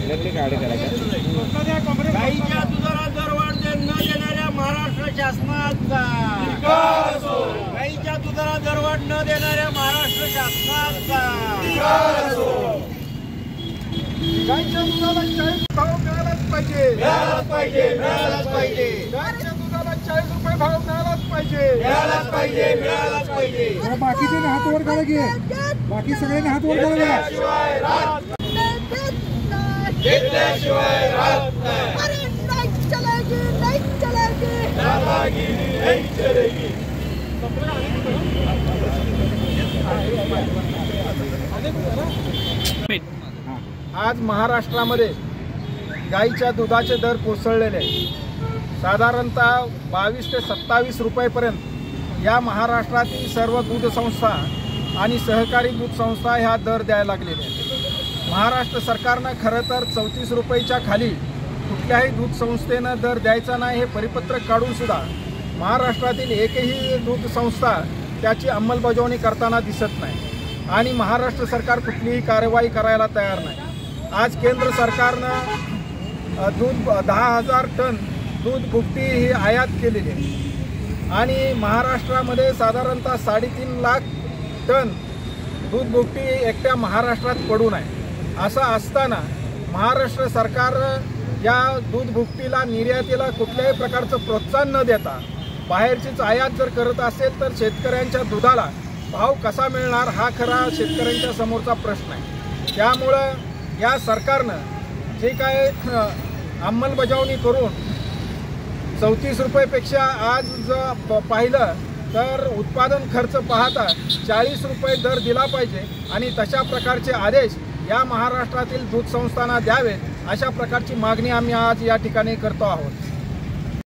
गाईच्या दुधाला दरवाढ न देणाऱ्या महाराष्ट्र शासनाचा, गाईच्या दुधाला दरवाढ न देणाऱ्या महाराष्ट्र शासनाचा, गाईच्या दुधाला 40 भाव मिळालाच पाहिजे, मिळालाच पाहिजे, मिळालाच पाहिजे, गाईच्या दुधाला 40 रुपये भाव मिळालाच पाहिजे, मिळालाच पाहिजे, मिळालाच पाहिजे। बाकीचे हात वर करा की, बाकी सगळ्यांनी हात वर करा, घेतल्याशिवाय राहत नाही, अरे नहीं चलेगी, नहीं चलेगी, दादागिरी नहीं चलेगी। आज महाराष्ट्रामध्ये गाईच्या दुधाचे दर कोसळलेले आहेत। साधारणतः 22 ते 27 रुपयेपर्यंत या महाराष्ट्रातील सर्व दूध संस्था आणि सहकारी दूध संस्था ह्या दर द्यायला लागलेल्या आहेत। महाराष्ट्र सरकारनं खरं तर 34 रुपयाच्या खाली कुठल्याही दूध संस्थेनं दर द्यायचा नाही हे परिपत्रक काढून सुद्धा महाराष्ट्रातील एकही दूध संस्था त्याची अंमलबजावणी करताना दिसत नाही आणि महाराष्ट्र सरकार कुठलीही कारवाई करायला तयार नाही। आज केंद्र सरकारनं दूध 10,000 टन दूध भुकटी ही आयात केलेली आहे आणि महाराष्ट्रामध्ये साधारणतः 3.5 लाख टन दूध भुकटी एकट्या महाराष्ट्रात पडून आहे। असं असताना महाराष्ट्र सरकार या दूध भुकटीला निर्यातीला कुठल्याही प्रकारचं प्रोत्साहन न देता बाहेरचीच आयात जर करत असेल तर शेतकऱ्यांच्या दुधाला भाव कसा मिळणार हा खरा शेतकऱ्यांच्या समोरचा प्रश्न आहे। त्यामुळं या सरकारनं जे काय अंमलबजावणी करून 34 रुपयेपेक्षा आज जर पाहिलं तर उत्पादन खर्च पाहता 40 रुपये दर दिला पाहिजे आणि तशा प्रकारचे आदेश या महाराष्ट्रातील दूध संस्थांना द्यावेत अशा प्रकारची मागणी आम्ही आज या ठिकाणी करतो आहोत।